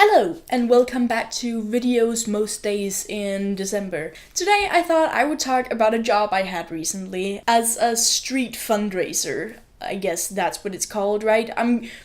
Hello, and welcome back to videos most days in December. Today I thought I would talk about a job I had recently as a street fundraiser. I guess that's what it's called, right?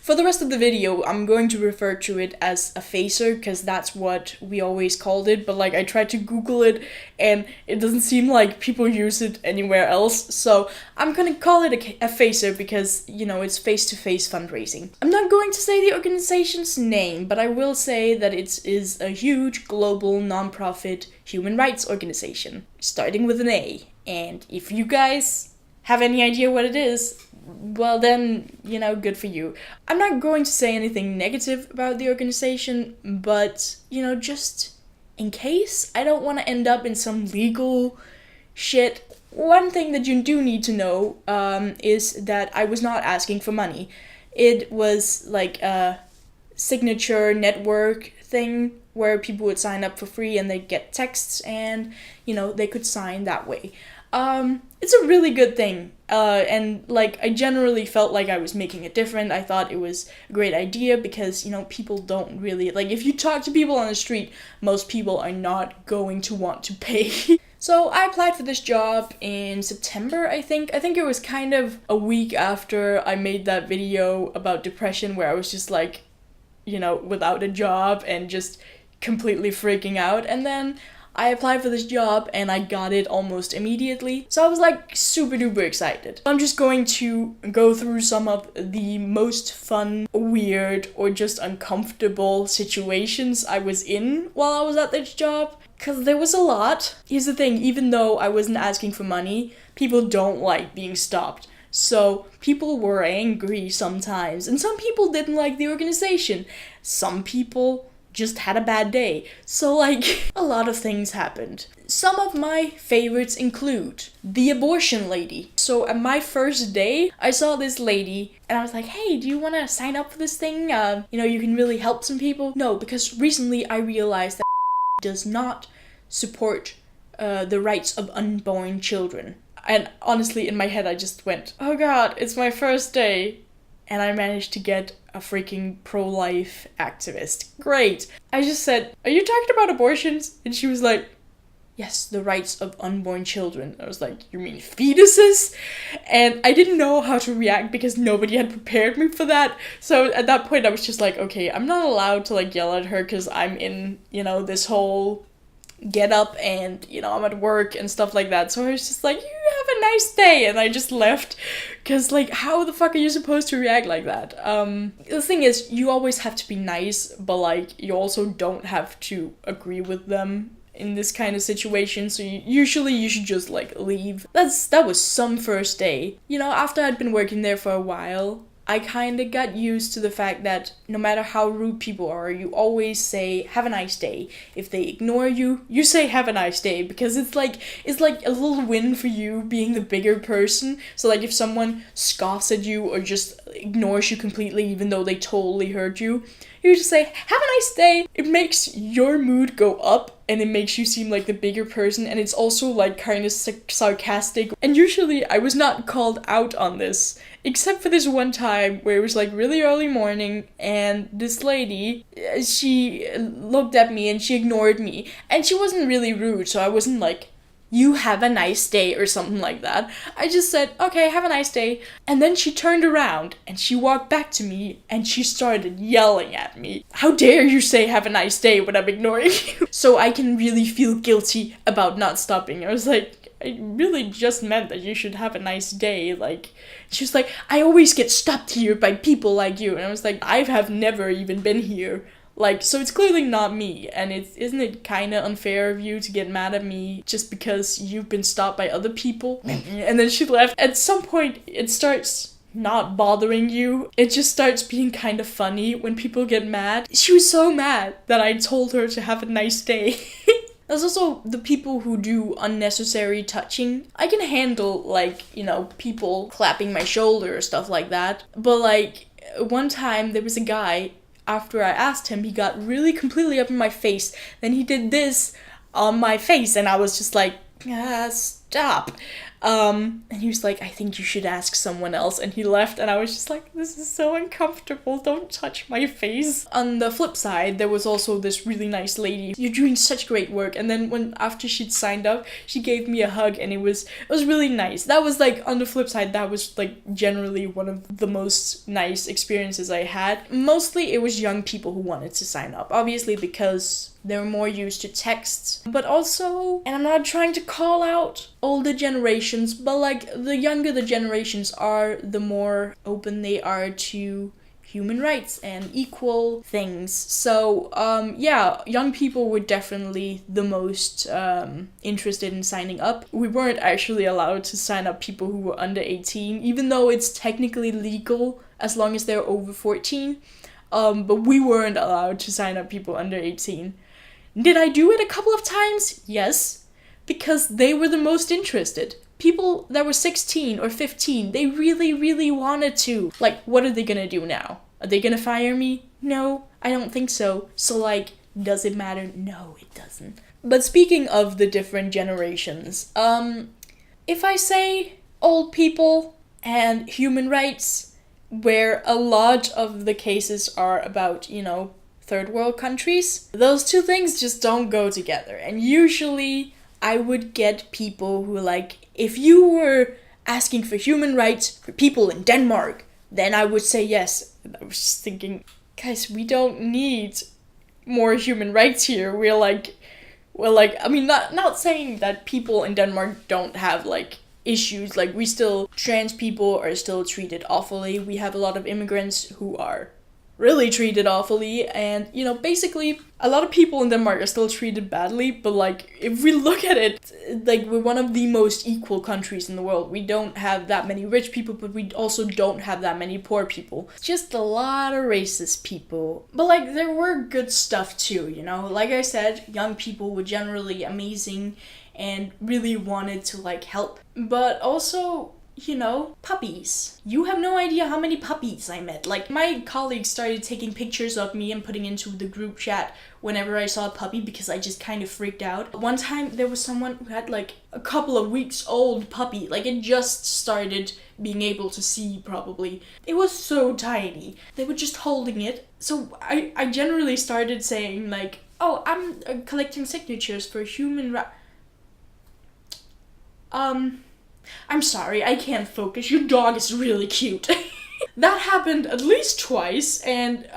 For the rest of the video, I'm going to refer to it as a facer because that's what we always called it, but I tried to Google it and it doesn't seem like people use it anywhere else, so I'm gonna call it a facer because, it's face-to-face fundraising. I'm not going to say the organization's name, but I will say that it is a huge global non-profit human rights organization, starting with an A. And if you guys have any idea what it is, well then, good for you. I'm not going to say anything negative about the organization, but, just in case I don't want to end up in some legal shit. One thing that you do need to know is that I was not asking for money. It was like a signature network thing where people would sign up for free and they'd get texts and, they could sign that way. It's a really good thing, and I generally felt like I was making a difference. I thought it was a great idea because, people don't really, if you talk to people on the street, most people are not going to want to pay. So I applied for this job in September, I think. I think it was kind of a week after I made that video about depression where I was just without a job and just completely freaking out, and then I applied for this job and I got it almost immediately. So I was super duper excited. I'm just going to go through some of the most fun, weird, or just uncomfortable situations I was in while I was at this job. Cause there was a lot. Here's the thing, even though I wasn't asking for money, people don't like being stopped. So people were angry sometimes, and some people didn't like the organization. Some people just had a bad day. So a lot of things happened. Some of my favorites include the abortion lady. So at my first day, I saw this lady and I was like, hey, do you want to sign up for this thing? You can really help some people. No, because recently I realized that does not support the rights of unborn children. And honestly, in my head, I just went, oh god, it's my first day. And I managed to get a freaking pro-life activist. Great. I just said, are you talking about abortions? And she was like, yes, the rights of unborn children. I was like, you mean fetuses? And I didn't know how to react because nobody had prepared me for that. So at that point I was just like, okay, I'm not allowed to yell at her because I'm in, this whole get up and, I'm at work and stuff like that. So I was just like, you have a nice day. And I just left because how the fuck are you supposed to react like that? The thing is, you always have to be nice, but you also don't have to agree with them in this kind of situation. So usually you should just leave. That was some first day. After I'd been working there for a while, I kind of got used to the fact that no matter how rude people are, you always say, have a nice day. If they ignore you, you say, have a nice day, because it's like a little win for you being the bigger person. So if someone scoffs at you or just ignores you completely, even though they totally hurt you, you just say, have a nice day. It makes your mood go up and it makes you seem like the bigger person, and it's also kind of sarcastic. And usually I was not called out on this, except for this one time where it was really early morning and this lady, she looked at me and she ignored me, and she wasn't really rude, so I wasn't you have a nice day or something like that. I just said, okay, have a nice day. And then she turned around and she walked back to me and she started yelling at me. How dare you say have a nice day when I'm ignoring you? So I can really feel guilty about not stopping. I was like, I really just meant that you should have a nice day. She was like, I always get stopped here by people like you. And I was like, I have never even been here. So it's clearly not me, and isn't it kind of unfair of you to get mad at me just because you've been stopped by other people? And then she left. At some point, it starts not bothering you. It just starts being kind of funny when people get mad. She was so mad that I told her to have a nice day. There's also the people who do unnecessary touching. I can handle, people clapping my shoulder or stuff like that. But, one time there was a guy. After I asked him, he got really completely up in my face. Then he did this on my face, and I was just like, stop. And he was like, I think you should ask someone else. And he left, and I was just like, this is so uncomfortable. Don't touch my face. On the flip side, there was also this really nice lady. You're doing such great work. And then after she'd signed up, she gave me a hug, and it was really nice. That was like, on the flip side, that was like generally one of the most nice experiences I had. Mostly it was young people who wanted to sign up, obviously because they're more used to texts, but also, and I'm not trying to call out older generations, but like the younger the generations are, the more open they are to human rights and equal things. So yeah, young people were definitely the most interested in signing up. We weren't actually allowed to sign up people who were under 18, even though it's technically legal as long as they're over 14. But we weren't allowed to sign up people under 18. Did I do it a couple of times? Yes, because they were the most interested. People that were 16 or 15, they really, really wanted to. Like, what are they gonna do now? Are they gonna fire me? No, I don't think so. So, like, does it matter? No, it doesn't. But speaking of the different generations, if I say old people and human rights, where a lot of the cases are about, third world countries, those two things just don't go together. And usually I would get people who like, if you were asking for human rights for people in Denmark, then I would say yes. And I was just thinking, guys, we don't need more human rights here. We're like, I mean, not saying that people in Denmark don't have like issues. Like, trans people are still treated awfully. We have a lot of immigrants who are really treated awfully, and basically a lot of people in Denmark are still treated badly, but like, if we look at it, like, we're one of the most equal countries in the world. We don't have that many rich people, but we also don't have that many poor people. It's just a lot of racist people. But like, there were good stuff too, like I said, young people were generally amazing and really wanted to like help. But also, puppies. You have no idea how many puppies I met. Like, my colleagues started taking pictures of me and putting into the group chat whenever I saw a puppy, because I just kind of freaked out. One time there was someone who had like a couple of weeks old puppy. Like, it just started being able to see, probably. It was so tiny. They were just holding it. So I generally started saying like, oh, I'm collecting signatures for human rights. I'm sorry, I can't focus. Your dog is really cute. That happened at least twice, and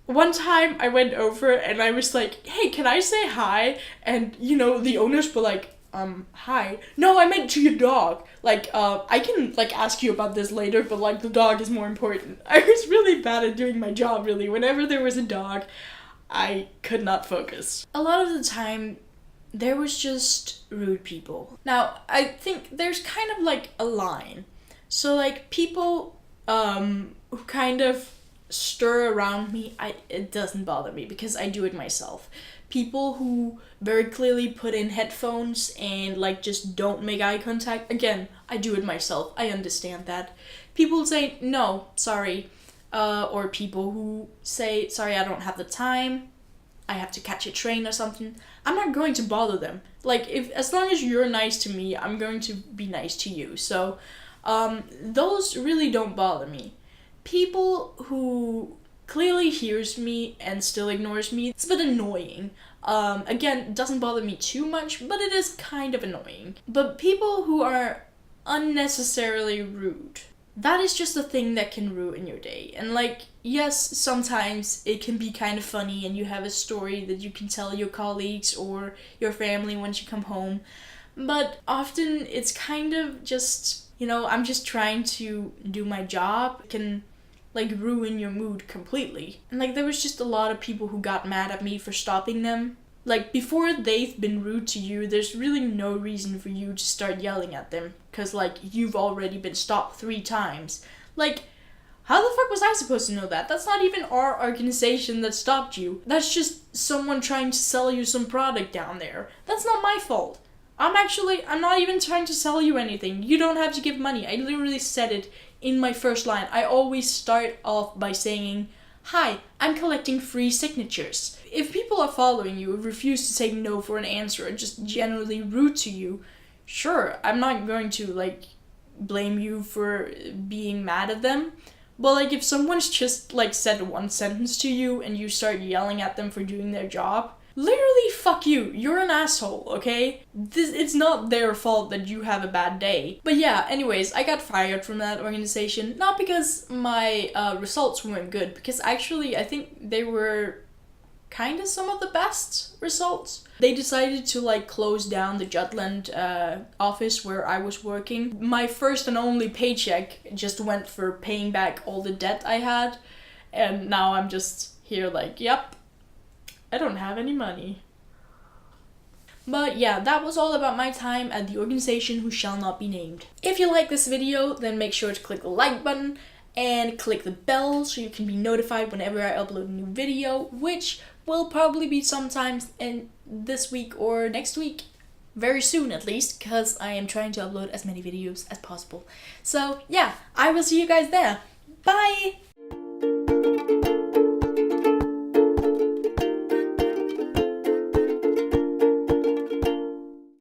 one time I went over and I was like, hey, can I say hi? And the owners were like, hi. No, I meant to your dog. Like, I can like ask you about this later, but like, the dog is more important. I was really bad at doing my job, really. Whenever there was a dog, I could not focus. A lot of the time, there was just rude people. Now, I think there's kind of like a line. So like, people who kind of stir around me, it doesn't bother me because I do it myself. People who very clearly put in headphones and like just don't make eye contact, again, I do it myself. I understand that. People say, no, sorry. Or people who say, sorry, I don't have the time. I have to catch a train or something. I'm not going to bother them. Like, as long as you're nice to me, I'm going to be nice to you. So, those really don't bother me. People who clearly hears me and still ignores me, it's a bit annoying. Again, it doesn't bother me too much, but it is kind of annoying. But people who are unnecessarily rude, that is just a thing that can ruin your day. And like, yes, sometimes it can be kind of funny and you have a story that you can tell your colleagues or your family once you come home. But often it's kind of just, I'm just trying to do my job. It can like ruin your mood completely. And like, there was just a lot of people who got mad at me for stopping them. Like, before they've been rude to you, there's really no reason for you to start yelling at them. Because, like, you've already been stopped 3 times. Like, how the fuck was I supposed to know that? That's not even our organization that stopped you. That's just someone trying to sell you some product down there. That's not my fault. I'm not even trying to sell you anything. You don't have to give money. I literally said it in my first line. I always start off by saying, hi, I'm collecting free signatures. If people are following you, refuse to say no for an answer, or just generally rude to you, sure, I'm not going to like blame you for being mad at them. But like if someone's just like said one sentence to you and you start yelling at them for doing their job, literally fuck you. You're an asshole, okay? It's not their fault that you have a bad day. But yeah, anyways, I got fired from that organization, not because my results weren't good, because actually I think they were kind of some of the best results. They decided to like close down the Jutland office where I was working. My first and only paycheck just went for paying back all the debt I had, and now I'm just here like, yep, I don't have any money. But yeah, that was all about my time at the organization who shall not be named. If you like this video, then make sure to click the like button and click the bell so you can be notified whenever I upload a new video, which will probably be sometimes in this week or next week. Very soon at least, because I am trying to upload as many videos as possible. So yeah, I will see you guys there. Bye!